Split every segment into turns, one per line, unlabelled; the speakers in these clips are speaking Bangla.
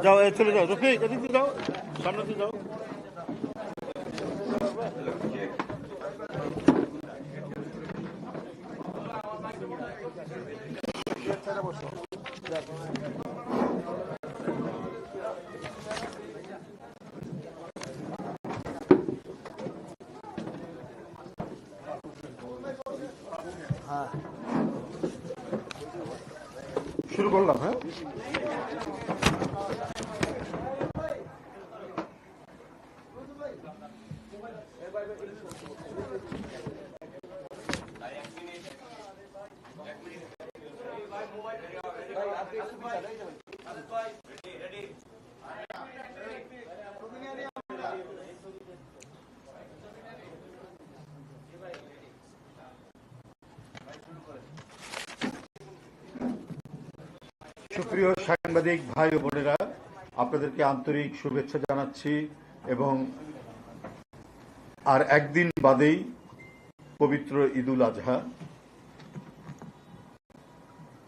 যাও, চলে যাও রফিক, এদিকে যাও, সামনে দিয়ে যাও। শুরু করলাম। হ্যাঁ, সুপ্রিয় সাংবাদিক ভাই ও বোনেরা, আপনাদেরকে আন্তরিক শুভেচ্ছা জানাচ্ছি এবং আর একদিন বাদেই পবিত্র ঈদুল আজহা।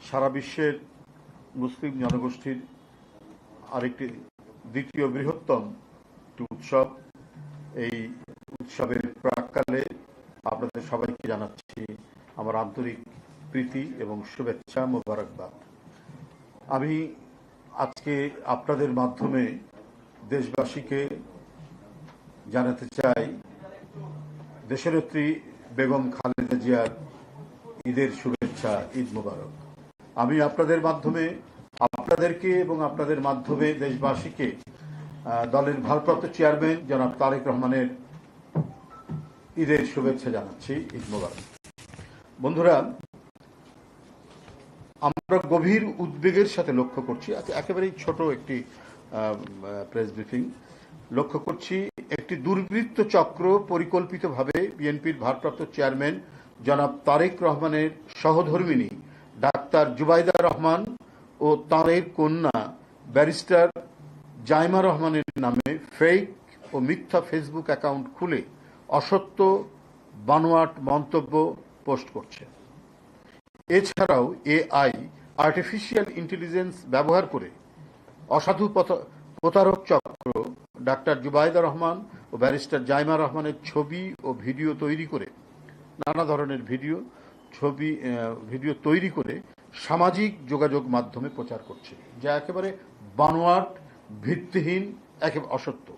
সারা বিশ্বের মুসলিম জনগোষ্ঠীর আরেকটি দ্বিতীয় বৃহত্তম উৎসব। এই উৎসবের প্রাক্কালে আপনাদের সবাইকে জানাচ্ছি আমার আন্তরিক প্রীতি এবং শুভেচ্ছা, মোবারকবাদ। আমি আজকে আপনাদের মাধ্যমে দেশবাসীকে জানাতে চাই দেশনেত্রী বেগম খালেদা জিয়ার ঈদের শুভেচ্ছা, ঈদ মোবারক। আমি আপনাদের মাধ্যমে আপনাদেরকে এবং আপনাদের মাধ্যমে দেশবাসীকে দলের ভারপ্রাপ্ত চেয়ারম্যান জনাব তারেক রহমানের ঈদের শুভেচ্ছা জানাচ্ছি, ঈদ মোবারক। বন্ধুরা, আমরা গভীর উদ্বেগের সাথে লক্ষ্য করছি, একেবারেই ছোট একটি প্রেস ব্রিফিং, লক্ষ্য করছি একটি দুর্বৃত্ত চক্র পরিকল্পিতভাবে বিএনপির ভারপ্রাপ্ত চেয়ারম্যান জনাব তারেক রহমানের সহধর্মিণী ডাক্তার জুবাইদা রহমান ও তাঁর কন্যা ব্যারিস্টার জাইমা রহমানের নামে ফেক ও মিথ্যা ফেসবুক অ্যাকাউন্ট খুলে অসত্য বানোয়াট মন্তব্য পোস্ট করছে। এছাড়াও এআই, আর্টিফিশিয়াল ইন্টেলিজেন্স ব্যবহার করে অসাধু প্রতারক চক্র ডাক্তার জুবাইদা রহমান ও ব্যারিস্টার জাইমা রহমানের ছবি ও ভিডিও তৈরি করে, নানা ধরনের ভিডিও তৈরি করে সামাজিক যোগাযোগ মাধ্যমে প্রচার করছে, যা একেবারে বানোয়াট, ভিত্তিহীন, একেবারে অসত্য।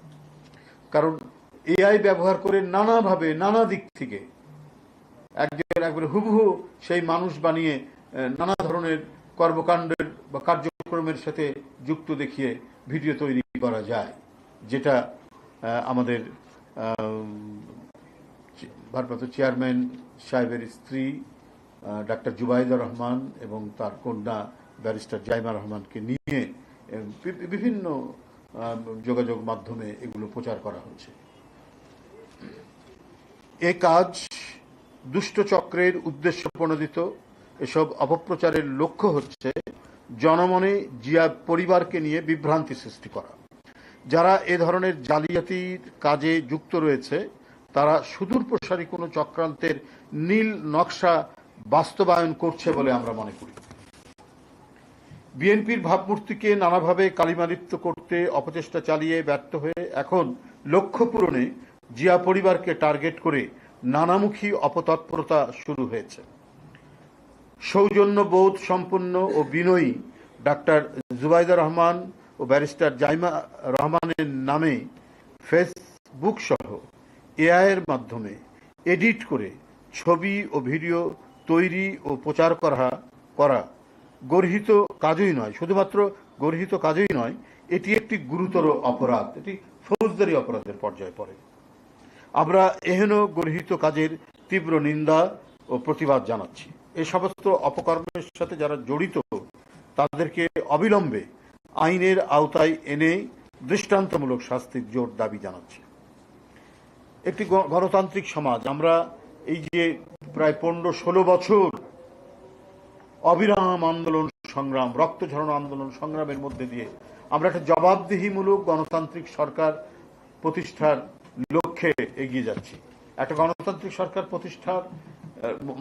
কারণ এআই ব্যবহার করে নানাভাবে, নানা দিক থেকে একবারে হুবহু সেই মানুষ বানিয়ে নানা ধরনের কর্মকাণ্ডের বা কার্যক্রমের সাথে যুক্ত দেখিয়ে ভিডিও তৈরি করা যায়, যেটা আমাদের ভারপ্রাপ্ত চেয়ারম্যান সাহেবের স্ত্রী ডাক্তার জুবাইদা রহমান এবং তার কন্যা ব্যারিস্টার জাইমা রহমানকে নিয়ে বিভিন্ন যোগাযোগ মাধ্যমে এগুলো প্রচার করা হচ্ছে। এ কাজ দুষ্ট চক্রের উদ্দেশ্য প্রণোদিত। এসব অপপ্রচারের লক্ষ্য হচ্ছে জনমনে জিয়া পরিবারকে নিয়ে বিভ্রান্তি সৃষ্টি করা। যারা এ ধরনের জালিয়াতির কাজে যুক্ত রয়েছে তারা সুদূর প্রসারী কোনো চক্রান্তের নীল নকশা বাস্তবায়ন করছে বলে আমরা মনে করি। বিএনপির ভাবমূর্তিকে নানাভাবে কালিমালিপ্ত করতে অপচেষ্টা চালিয়ে ব্যর্থ হয়ে এখন লক্ষ্য পূরণে জিয়া পরিবারকে টার্গেট করে নানামুখী অপতৎপরতা শুরু হয়েছে। সৌজন্যবোধ সম্পন্ন ও বিনয়ী ডাক্তার জুবাইদা রহমান ও ব্যারিস্টার জাইমা রহমানের নামে ফেসবুক সহ এআইয়ের মাধ্যমে এডিট করে ছবি ও ভিডিও তৈরি ও প্রচার করা গর্হিত কাজই নয়, শুধুমাত্র গর্হিত কাজই নয়, এটি একটি গুরুতর অপরাধ, এটি ফৌজদারি অপরাধের পর্যায়ে পড়ে। আমরা এহেন গর্হিত কাজের তীব্র নিন্দা ও প্রতিবাদ জানাচ্ছি। এই সমস্ত অপকর্মের সাথে যারা জড়িত তাদেরকে অবিলম্বে আইনের আওতায় এনে দৃষ্টান্তমূলক শাস্তির জোর দাবি জানাচ্ছি। একটি গণতান্ত্রিক সমাজ, আমরা এই যে প্রায় 15-16 বছর অবিরাম আন্দোলন সংগ্রাম, রক্ত ঝরানো আন্দোলন সংগ্রামের মধ্যে দিয়ে আমরা একটা জবাবদিহিমূলক গণতান্ত্রিক সরকার প্রতিষ্ঠার লক্ষ্যে এগিয়ে যাচ্ছি। একটা গণতান্ত্রিক সরকার প্রতিষ্ঠার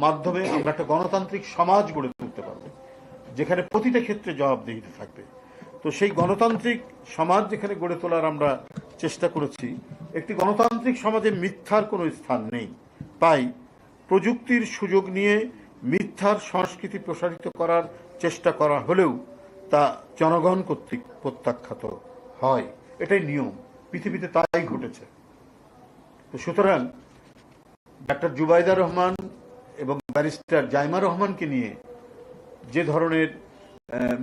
মাধ্যমে আমরা একটা গণতান্ত্রিক সমাজ গড়ে তুলতে পারব, যেখানে প্রতিটা ক্ষেত্রে জবাবদিহিতা থাকবে। তো সেই গণতান্ত্রিক সমাজ যেখানে গড়ে তোলার আমরা চেষ্টা করেছি, একটি গণতান্ত্রিক সমাজে মিথ্যার কোনো স্থান নেই। তাই প্রযুক্তির সুযোগ নিয়ে মিথ্যার সংস্কৃতি প্রসারিত করার চেষ্টা করা হলেও তা জনগণ কর্তৃক প্রত্যাখ্যাত হয়। এটাই নিয়ম, পৃথিবীতে তাই ঘটেছে। তো সুতরাং ডাক্তার জুবাইদা রহমান এবং ব্যারিস্টার জাইমা রহমানকে নিয়ে যে ধরনের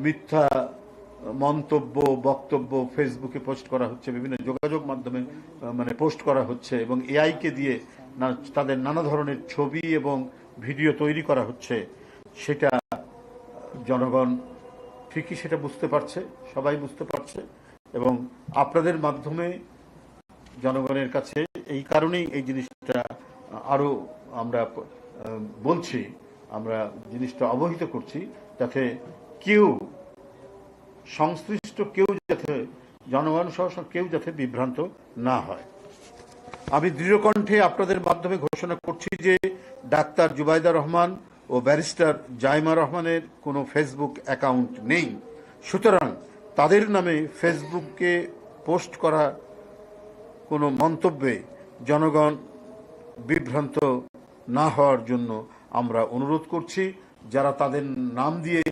মিথ্যা মন্তব্য, বক্তব্য ফেসবুকে পোস্ট করা হচ্ছে, বিভিন্ন যোগাযোগ মাধ্যমে পোস্ট করা হচ্ছে, এবং এআইকে দিয়ে তাদের নানা ধরনের ছবি এবং ভিডিও তৈরি করা হচ্ছে, সেটা জনগণ ঠিকই সেটা বুঝতে পারছে, সবাই বুঝতে পারছে। এবং আপনাদের মাধ্যমে জনগণের কাছে এই কারণেই এই জিনিসটা আরো আমরা বলছি, আমরা জিনিসটা অবহিত করছি, যাতে কেউ সংশ্লিষ্ট কেউ যাতে জনগণ সহ কেউ যাতে বিভ্রান্ত না হয়। আমি দৃঢ়কণ্ঠে আপনাদের মাধ্যমে ঘোষণা করছি যে ডাক্তার জুবাইদা রহমান ও ব্যারিস্টার জাইমা রহমানের কোনো ফেসবুক অ্যাকাউন্ট নেই। সুতরাং তাদের নামে ফেসবুকে পোস্ট করা কোনো মন্তব্যে জনগণ বিভ্রান্ত না হওয়ার জন্য আমরা অনুরোধ করছি। যারা তাদের নাম দিয়ে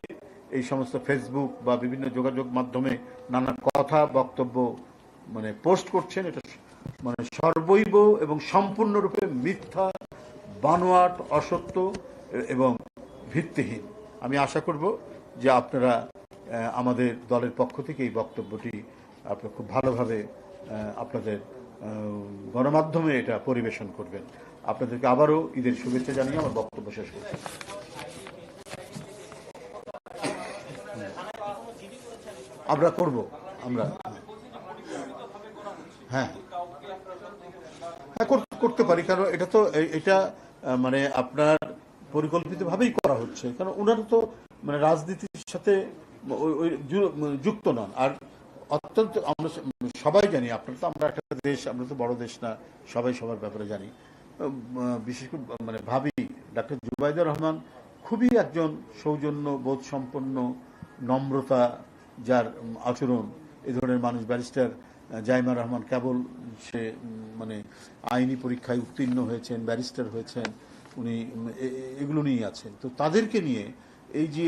এই সমস্ত ফেসবুক বা বিভিন্ন যোগাযোগ মাধ্যমে নানা কথা বক্তব্য পোস্ট করছেন, এটা সর্বৈব এবং সম্পূর্ণরূপে মিথ্যা, বানোয়াট, অসত্য এবং ভিত্তিহীন। আমি আশা করব যে আপনারা আমাদের দলের পক্ষ থেকে এই বক্তব্যটি আপনারা খুব ভালোভাবে আপনাদের গণমাধ্যমে এটা পরিবেশন করবেন। আপনাদেরকে আবারও ঈদের শুভেচ্ছা জানিয়ে আমার বক্তব্য শেষ করছি। আমরা করব, আমরা হ্যাঁ হ্যাঁ করতে পারি, কারণ এটা তো এটা আপনার পরিকল্পিতভাবেই করা হচ্ছে, কারণ ওনারা তো রাজনীতির সাথে যুক্ত নন। আর অত্যন্ত আমরা সবাই জানি, আপনারা তো, আমরা একটা দেশ, আমরা তো বড় দেশ না, সবাই সবার ব্যাপারে জানি। বিশেষ করে ভাবি ডাক্তার জুবাইদা রহমান খুবই একজন সৌজন্য বোধ সম্পন্ন, নম্রতা যার আচরণ, এ ধরনের মানুষ। ব্যারিস্টার জাইমা রহমান কেবল সে আইনি পরীক্ষায় উত্তীর্ণ হয়েছেন, ব্যারিস্টার হয়েছেন, উনি এগুলো নিয়ে আছেন। তো তাদেরকে নিয়ে এই যে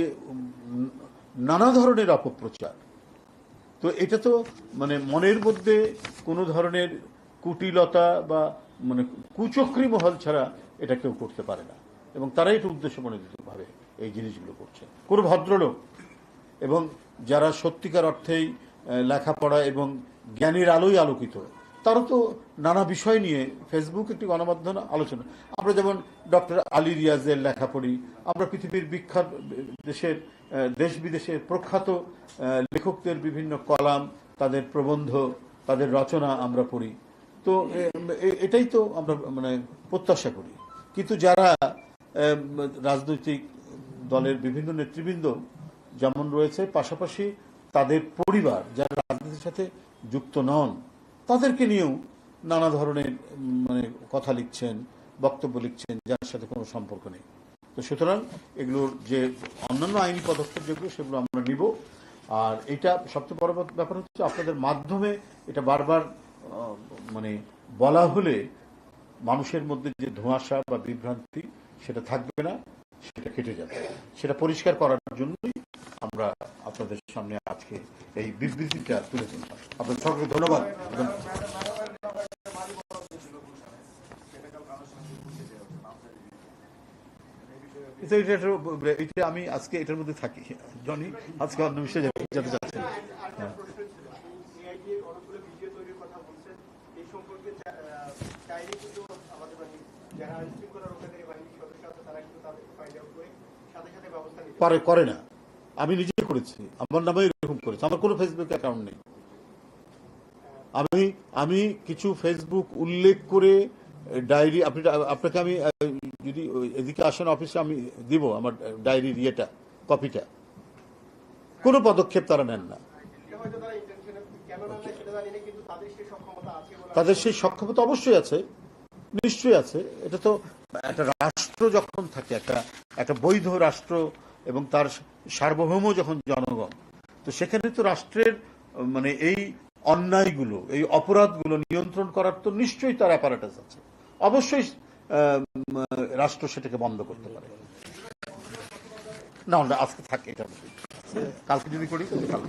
নানা ধরনের অপপ্রচার, তো এটা তো মনের মধ্যে কোনো ধরনের কুটিলতা বা কুচক্রী মহল ছাড়া এটা কেউ করতে পারে না, এবং তারাই এটা উদ্দেশ্য মনোনীতভাবে এই জিনিসগুলো করছে। কোনো ভদ্রলোক এবং যারা সত্যিকার অর্থেই লেখাপড়া এবং জ্ঞানের আলোয় আলোকিত, তারা তো নানা বিষয় নিয়ে ফেসবুক একটি গণমাধ্যম আলোচনা। আমরা যেমন ডক্টর আলী রিয়াজের লেখা পড়ি, আমরা পৃথিবীর বিখ্যাত দেশ বিদেশের প্রখ্যাত লেখকদের বিভিন্ন কলাম, তাদের প্রবন্ধ, তাদের রচনা আমরা পড়ি। তো এটাই তো আমরা প্রত্যাশা করি। কিন্তু যারা রাজনৈতিক দলের বিভিন্ন নেতৃবৃন্দ যেমন রয়েছে, পাশাপাশি তাদের পরিবার যারা রাজনীতির সাথে যুক্ত নন, তাদেরকে নিয়েও নানা ধরনের কথা লিখছেন, বক্তব্য লিখছেন, যার সাথে কোনো সম্পর্ক নেই। তো সুতরাং এগুলোর যে অন্যান্য আইনি পদক্ষেপ যেগুলো, সেগুলো আমরা নিব। আর এটা সবচেয়ে বড় ব্যাপার হচ্ছে, আপনাদের মাধ্যমে এটা বারবার বলা হলে মানুষের মধ্যে যে ধোঁয়াশা বা বিভ্রান্তি, সেটা থাকবে না, সেটা কেটে যাবে। সেটা পরিষ্কার করার জন্যই আমরা আপনাদের সামনে আজকে এই বিবৃতিটা তুলে ধরলাম। আপনাদের সকলকে ধন্যবাদ। এটা আমি আজকে এটার মধ্যে থাকি, জনি আজকে অন্য বিষয়ে যেতে চাচ্ছেন। করে না, আমি নিজে করেছি, আমার নামে এরকম করেছি, আমার কোনো ফেসবুক অ্যাকাউন্ট নেই। আমি কিছু ফেসবুক উল্লেখ করে ডায়েরি, আপনাকে আমি যদি এদিকে আসেন অফিসে, আমি দিব আমার ডায়েরির ইয়েটা, কপিটা। কোনো পদক্ষেপ তারা নেন না। তাদের সেই সক্ষমতা অবশ্যই আছে, নিশ্চয়ই আছে। এটা তো একটা রাষ্ট্র যখন থাকে, একটা বৈধ রাষ্ট্র এবং তার সার্বভৌম যখন জনগণ, তো সেখানে তো রাষ্ট্রের মানে এই অন্যায়গুলো, এই অপরাধগুলো নিয়ন্ত্রণ করার তো নিশ্চয়ই তার অ্যাপারেটাস আছে। অবশ্যই রাষ্ট্র সেটাকে বন্ধ করতে পারে না। আজকে থাকে এটা, কালকে যদি করি কালকে